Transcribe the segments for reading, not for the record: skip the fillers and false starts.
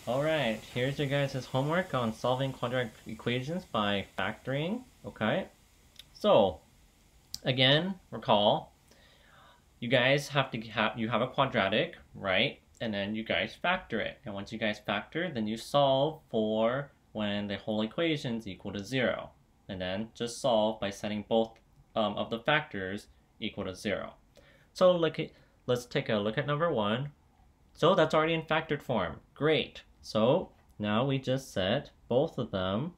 Alright, here's your guys' homework on solving quadratic equations by factoring. Okay, so again, recall, you guys have a quadratic, right? And then you guys factor it. And once you guys factor, then you solve for when the whole equation is equal to 0. And then just solve by setting both of the factors equal to 0. So let's take a look at number 1. So that's already in factored form. Great. So now we just set both of them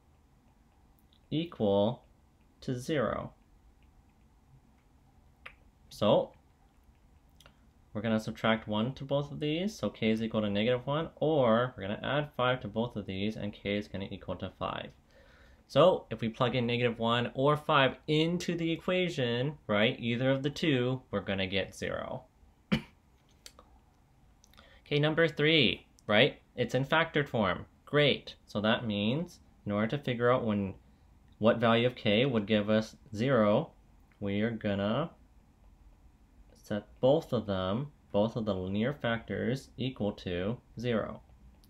equal to 0. So we're going to subtract 1 to both of these, so k is equal to -1, or we're going to add 5 to both of these, and k is going to equal to 5. So if we plug in -1 or 5 into the equation, right, either of the two, we're going to get 0. Okay, number 3, right? It's in factored form. Great. So that means in order to figure out what value of k would give us 0, we are gonna set both of the linear factors equal to 0.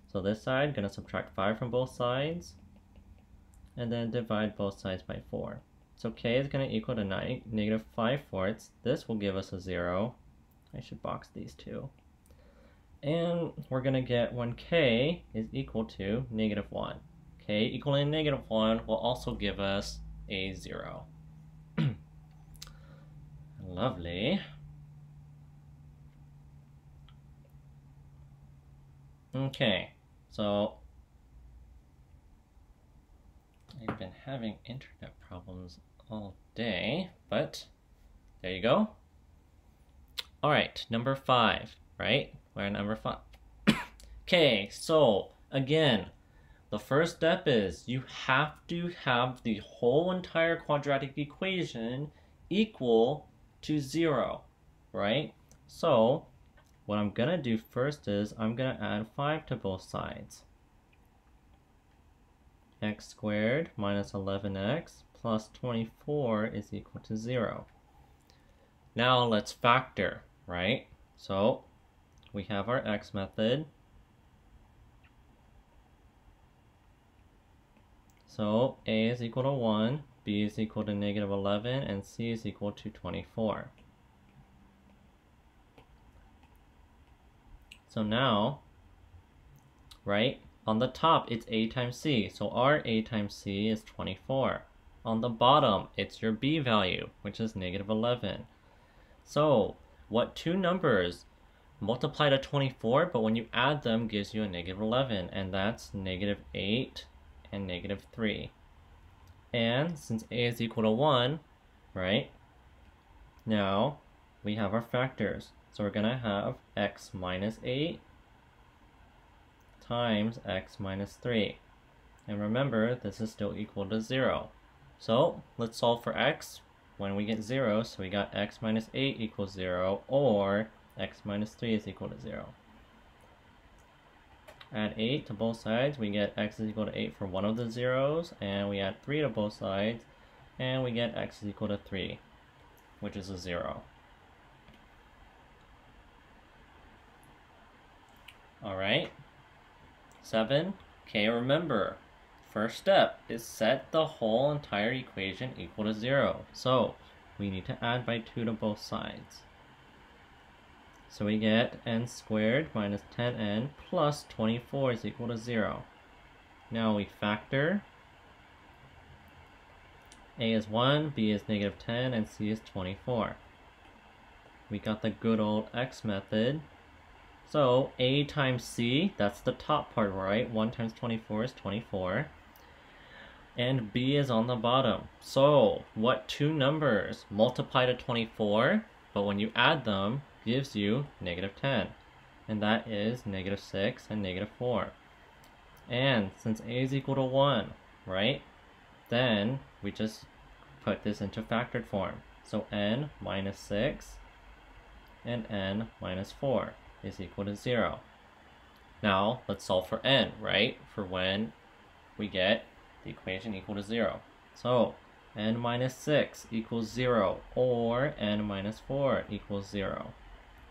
So this side, gonna subtract 5 from both sides, and then divide both sides by 4. So k is gonna equal to -5/4. This will give us a 0. I should box these two. And we're going to get when k is equal to -1. K equaling -1 will also give us a 0. Lovely. Okay, so I've been having internet problems all day, but there you go. Alright, number 5, right? We're at number 5. Okay, so again, the first step is you have to have the whole entire quadratic equation equal to 0, right? So what I'm gonna do first is I'm gonna add 5 to both sides. X squared minus 11x plus 24 is equal to 0. Now let's factor, right? So we have our x method. So a is equal to 1, b is equal to -11, and c is equal to 24. So now, right, on the top it's a times c, so our a times c is 24. On the bottom, it's your b value, which is -11. So what two numbers multiply to 24, but when you add them gives you a -11, and that's -8 and -3. And since a is equal to 1, right, now we have our factors. So we're going to have x minus 8 times x minus 3. And remember, this is still equal to 0. So let's solve for x when we get 0. So we got x minus 8 equals 0, or x minus 3 is equal to 0. Add 8 to both sides, we get x is equal to 8 for one of the zeros, and we add 3 to both sides, and we get x is equal to 3, which is a 0. Alright, 7. Okay, remember, first step is set the whole entire equation equal to 0. So we need to add by 2 to both sides. So we get n squared minus 10n plus 24 is equal to 0. Now we factor. A is 1, b is -10, and c is 24. We got the good old x method. So a times c, that's the top part, right? 1 times 24 is 24. And b is on the bottom. So what two numbers multiply to 24, but when you add them, gives you -10, and that is -6 and -4. And since a is equal to 1, right, then we just put this into factored form. So n minus 6 and n minus 4 is equal to 0. Now let's solve for n, right, for when we get the equation equal to 0. So n minus 6 equals 0, or n minus 4 equals 0.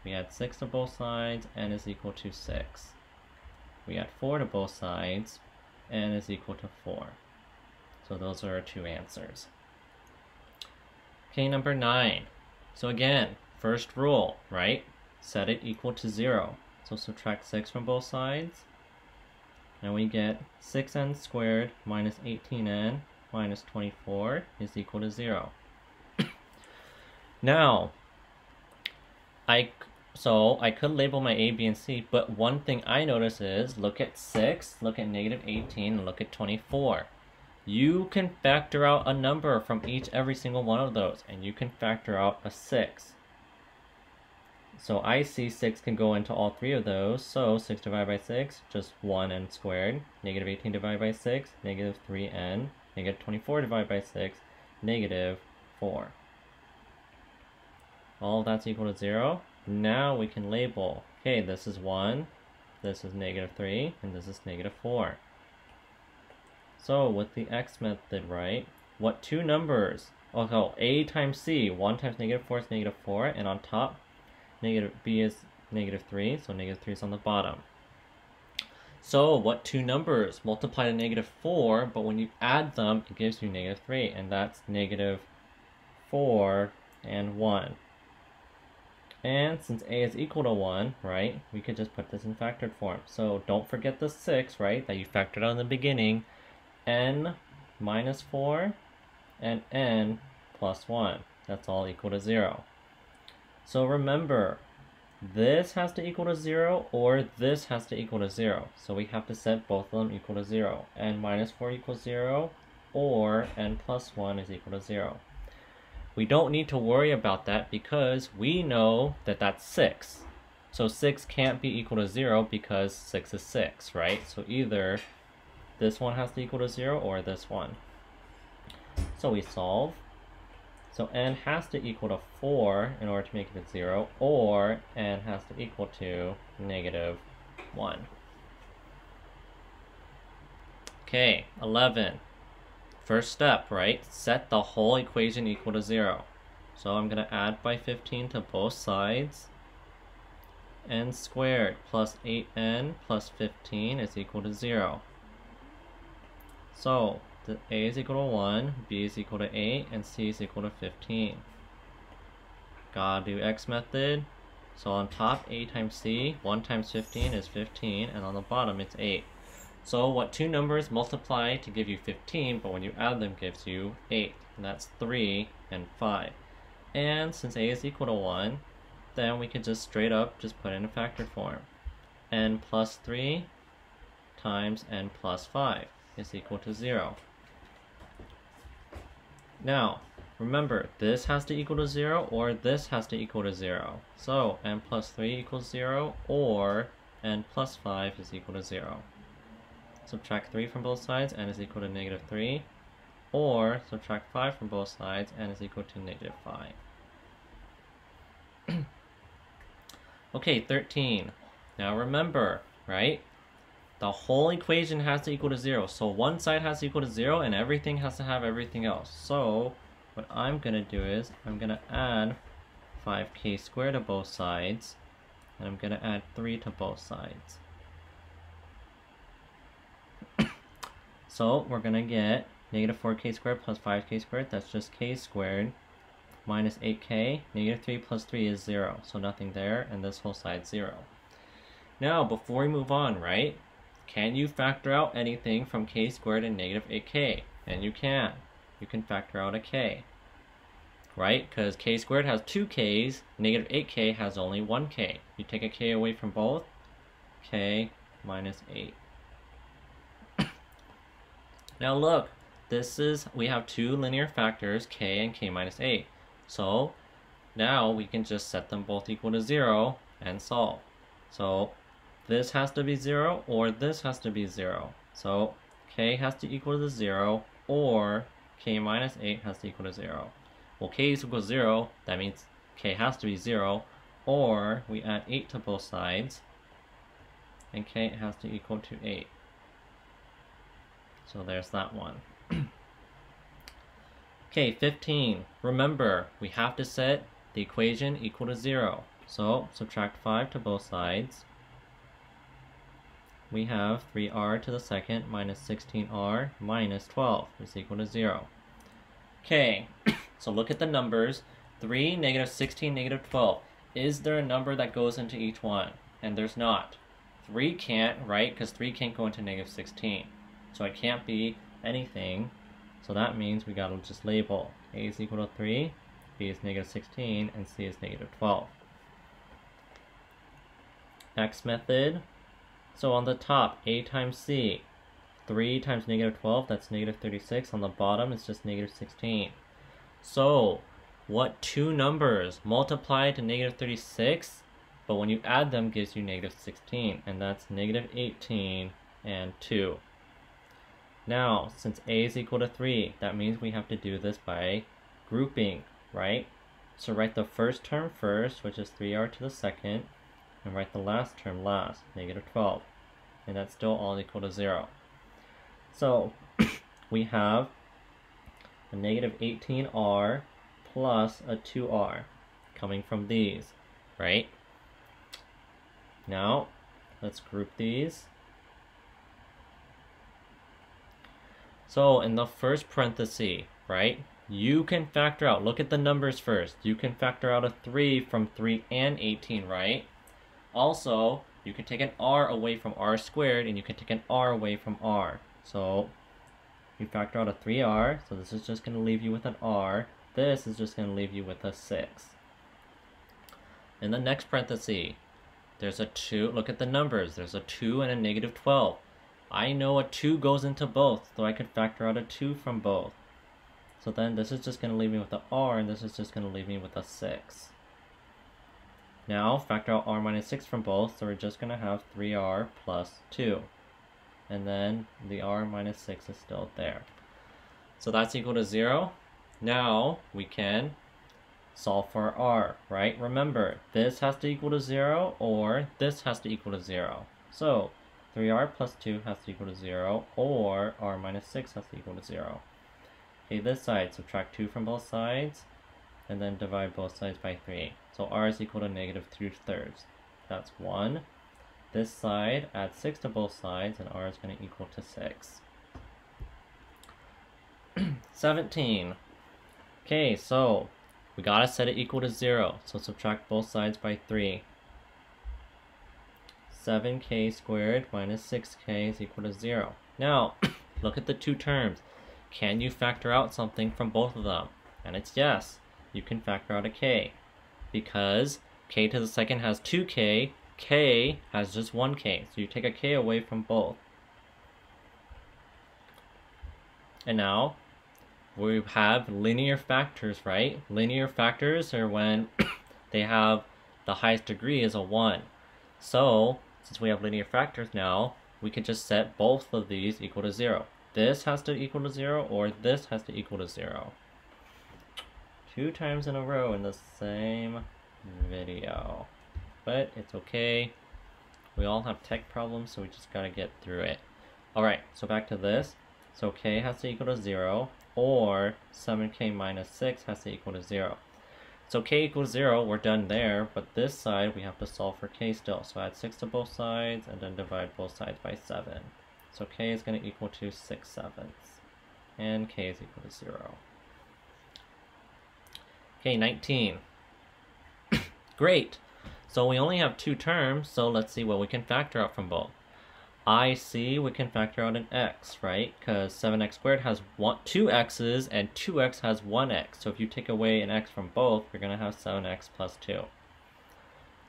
We add 6 to both sides, n is equal to 6. we add 4 to both sides, n is equal to 4. So those are our two answers. Okay, number 9. So again, first rule, right? Set it equal to 0. So subtract 6 from both sides, and we get 6n squared minus 18n minus 24 is equal to 0. Now, I could label my A, B, and C, but one thing I notice is, look at 6, look at negative 18, and look at 24. You can factor out a number from every single one of those, and you can factor out a 6. So I see 6 can go into all three of those, so 6 divided by 6, just 1n squared. Negative 18 divided by 6, negative 3n. Negative 24 divided by 6, negative 4. All of that's equal to 0. Now we can label, okay, this is 1, this is negative 3, and this is negative 4. So with the x method, right, what two numbers, a times c, 1 times negative 4 is negative 4, and on top, b is negative 3, so negative 3 is on the bottom. So what two numbers multiply to negative 4, but when you add them, it gives you negative 3, and that's negative 4 and 1. And since a is equal to 1, right, we could just put this in factored form. So don't forget the 6, right, that you factored out in the beginning. N minus 4 and n plus 1. That's all equal to 0. So remember, this has to equal to 0 or this has to equal to 0. So we have to set both of them equal to 0. N minus 4 equals 0 or n plus 1 is equal to 0. We don't need to worry about that because we know that that's 6. So 6 can't be equal to 0 because 6 is 6, right? So either this one has to equal to 0 or this one. So we solve. So n has to equal to 4 in order to make it 0, or n has to equal to negative 1. Okay, 11. First step, right? Set the whole equation equal to 0. So I'm going to add by 15 to both sides. N squared plus 8n plus 15 is equal to 0. So a is equal to 1, b is equal to 8, and c is equal to 15. Gotta do x method. So on top, a times c, 1 times 15 is 15, and on the bottom it's 8. So what two numbers multiply to give you 15, but when you add them gives you 8, and that's 3 and 5. And since a is equal to 1, then we could just straight up just put it in a factored form. N plus 3 times n plus 5 is equal to 0. Now, remember, this has to equal to 0 or this has to equal to 0. So n plus 3 equals 0 or n plus 5 is equal to 0. Subtract 3 from both sides, n is equal to negative 3. Or subtract 5 from both sides, n is equal to negative 5. Okay, 13. Now remember, right? The whole equation has to equal to 0. So one side has to equal to 0 and everything has to have everything else. So what I'm going to do is I'm going to add 5k squared to both sides. And I'm going to add 3 to both sides. So we're going to get negative 4k squared plus 5k squared. That's just k squared minus 8k. Negative 3 plus 3 is 0. So nothing there. And this whole side's 0. Now before we move on, right? Can you factor out anything from k squared and negative 8k? And you can. You can factor out a k. Right? Because k squared has 2 k's, negative 8k has only 1 k. You take a k away from both, k minus 8. Now look, we have two linear factors, k and k minus 8. So now we can just set them both equal to 0 and solve. So this has to be 0 or this has to be 0. So k has to equal to 0 or k minus 8 has to equal to 0. Well, k is equal to 0, that means k has to be 0, or we add 8 to both sides and k has to equal to 8. So there's that one. Okay, 15. Remember, we have to set the equation equal to 0. So subtract 5 to both sides. we have 3r to the second minus 16r minus 12 is equal to 0. Okay, so look at the numbers. 3, negative 16, negative 12. Is there a number that goes into each one? And there's not. 3 can't, right? Because 3 can't go into negative 16. So it can't be anything. So that means we gotta just label. A is equal to 3, B is negative 16, and C is negative 12. X method. So on the top, A times C. 3 times negative 12, that's negative 36. On the bottom, it's just negative 16. So, what two numbers multiply to negative 36, but when you add them gives you negative 16, and that's negative 18 and 2. Now, since A is equal to 3, that means we have to do this by grouping, right? So write the first term first, which is 3r to the second, and write the last term last, negative 12. And that's still all equal to 0. So we have a negative 18r plus a 2r coming from these, right? Now, let's group these. So in the first parenthesis, right, you can factor out, look at the numbers first. You can factor out a 3 from 3 and 18, right? Also, you can take an r away from r squared, and you can take an r away from r. So you factor out a 3r, so this is just going to leave you with an r. This is just going to leave you with a 6. In the next parenthesis, there's a 2. Look at the numbers. There's a 2 and a negative 12. I know a 2 goes into both, so I could factor out a 2 from both. So then this is just going to leave me with an r, and this is just going to leave me with a 6. Now, factor out r minus 6 from both, so we're just going to have 3r plus 2. And then the r minus 6 is still there. So that's equal to 0. Now, we can solve for r, right? Remember, this has to equal to 0, or this has to equal to 0. So, 3r plus 2 has to equal to 0, or r minus 6 has to equal to 0. Okay, this side, subtract 2 from both sides, and then divide both sides by 3. So r is equal to negative 2/3. That's 1. This side, add 6 to both sides, and r is going to equal to 6. 17. Okay, so we gotta set it equal to 0. So subtract both sides by 3. 7k squared minus 6k is equal to 0. Now, look at the two terms. Can you factor out something from both of them? And it's yes. You can factor out a k. Because k to the second has 2k, k has just 1k. So you take a k away from both. And now, we have linear factors, right? Linear factors are when they have the highest degree is a 1. So, since we have linear factors now, we can just set both of these equal to 0. This has to equal to 0, or this has to equal to 0. 2 times in a row in the same video. But it's okay. We all have tech problems, so we just gotta get through it. Alright, so back to this. So k has to equal to 0, or 7k minus 6 has to equal to 0. So k equals 0, we're done there, but this side we have to solve for k still. So add 6 to both sides, and then divide both sides by 7. So k is going to equal to 6/7, and k is equal to 0. Okay, 19. Great! So we only have 2 terms, so let's see what we can factor out from both. IC, we can factor out an x, right? Because 7x squared has 2 x's, and 2x has 1x. So if you take away an x from both, you're going to have 7x plus 2.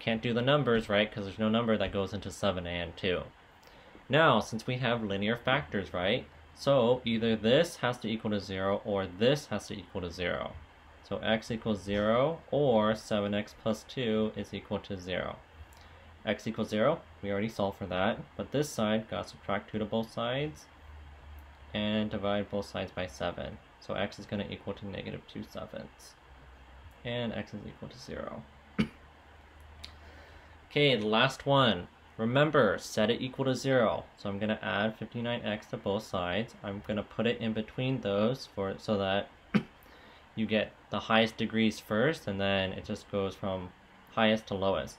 Can't do the numbers, right? Because there's no number that goes into 7 and 2. Now, since we have linear factors, right? So either this has to equal to 0, or this has to equal to 0. So x equals 0, or 7x plus 2 is equal to 0. X equals 0, we already solved for that, but this side, gotta subtract 2 to both sides, and divide both sides by 7. So x is going to equal to negative 2/7, and x is equal to 0. Okay, the last one. Remember, set it equal to 0. So I'm going to add 59x to both sides. I'm going to put it in between those so that you get the highest degrees first, and then it just goes from highest to lowest.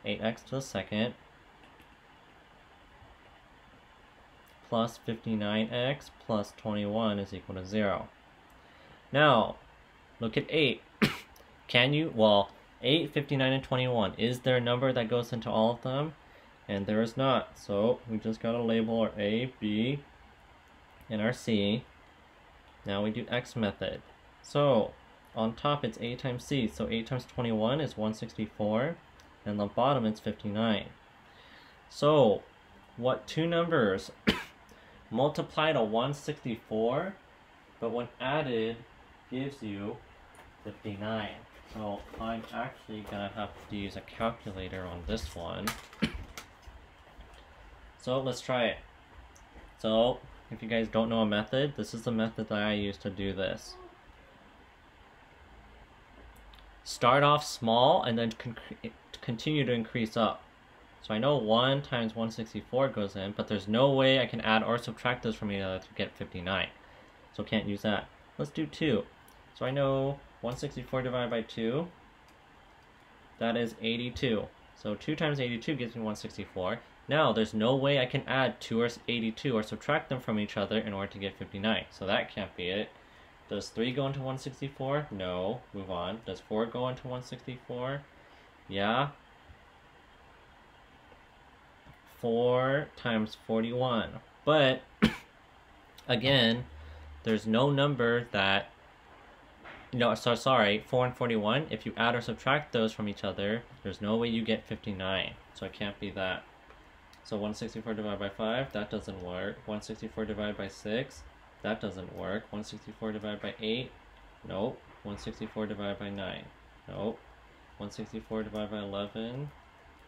8x to the second plus 59x plus 21 is equal to 0. Now, look at 8. Can you, well, 8, 59, and 21. Is there a number that goes into all of them? And there is not. So we just gotta label our A, B, and our C. Now we do X method. So on top it's A times C. So 8 times 21 is 164. And on the bottom it's 59. So what two numbers multiply to 164, but when added gives you 59. So I'm actually gonna have to use a calculator on this one. So let's try it. So if you guys don't know a method, this is the method that I use to do this. Start off small and then continue to increase up. So I know 1 times 164 goes in, but there's no way I can add or subtract this from each other to get 59. So can't use that. Let's do 2. So I know 164 divided by 2, that is 82. So 2 times 82 gives me 164. Now there's no way I can add 2 or 82 or subtract them from each other in order to get 59. So that can't be it. Does 3 go into 164? No. Move on. Does 4 go into 164? Yeah. 4 times 41. But, again, there's no number that, so sorry, 4 and 41, if you add or subtract those from each other, there's no way you get 59. So it can't be that. So 164 divided by 5, that doesn't work. 164 divided by 6, that doesn't work. 164 divided by 8, nope. 164 divided by 9, nope. 164 divided by 11,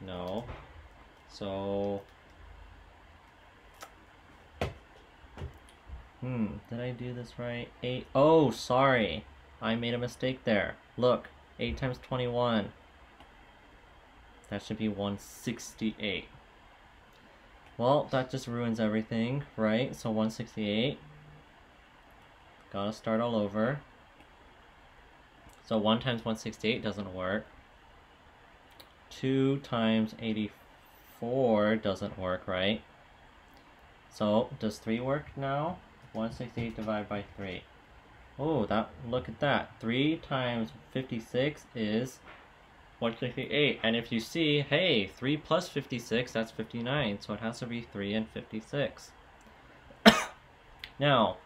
no. So, did I do this right? 8, oh, sorry. I made a mistake there. Look, 8 times 21. That should be 168. Well, that just ruins everything, right? So 168. Gotta start all over. So 1 times 168 doesn't work. 2 times 84 doesn't work, right? So, does 3 work now? 168 divided by 3. Oh, look at that. 3 times 56 is 168. And if you see, hey, 3 plus 56, that's 59. So it has to be 3 and 56. Now,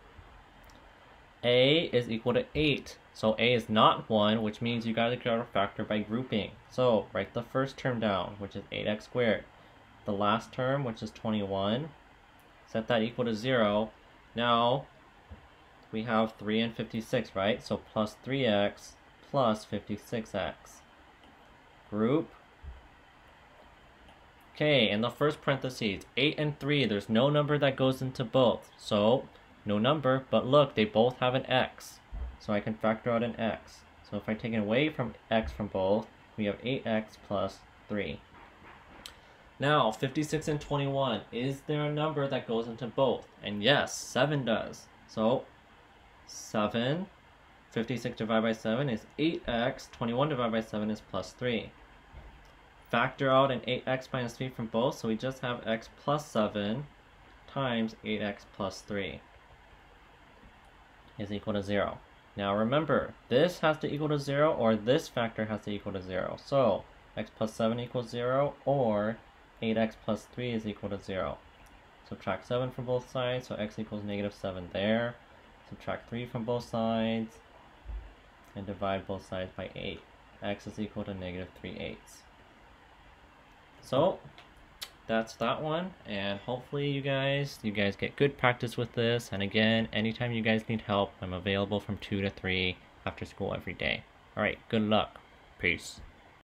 A is equal to 8. So A is not 1, which means you gotta get a factor by grouping. So write the first term down, which is 8x squared. The last term, which is 21, set that equal to 0. Now, we have 3 and 56, right? So plus 3x plus 56x. Group. Okay, in the first parentheses, 8 and 3, there's no number that goes into both. So, no number, but look, they both have an x. So I can factor out an x. So if I take away from x from both, we have 8x plus 3. Now, 56 and 21, is there a number that goes into both? And yes, 7 does. So, 7, 56 divided by 7 is 8x, 21 divided by 7 is plus 3. Factor out an 8x minus 3 from both, so we just have x plus 7 times 8x plus 3 is equal to 0. Now remember, this has to equal to 0, or this factor has to equal to 0. So, x plus 7 equals 0, or 8x plus 3 is equal to 0. Subtract 7 from both sides, so x equals negative 7 there. Subtract 3 from both sides, and divide both sides by 8. X is equal to negative 3/8. So, that's that one, and hopefully you guys get good practice with this. And again, anytime you guys need help, I'm available from 2 to 3 after school every day. Alright, good luck. Peace.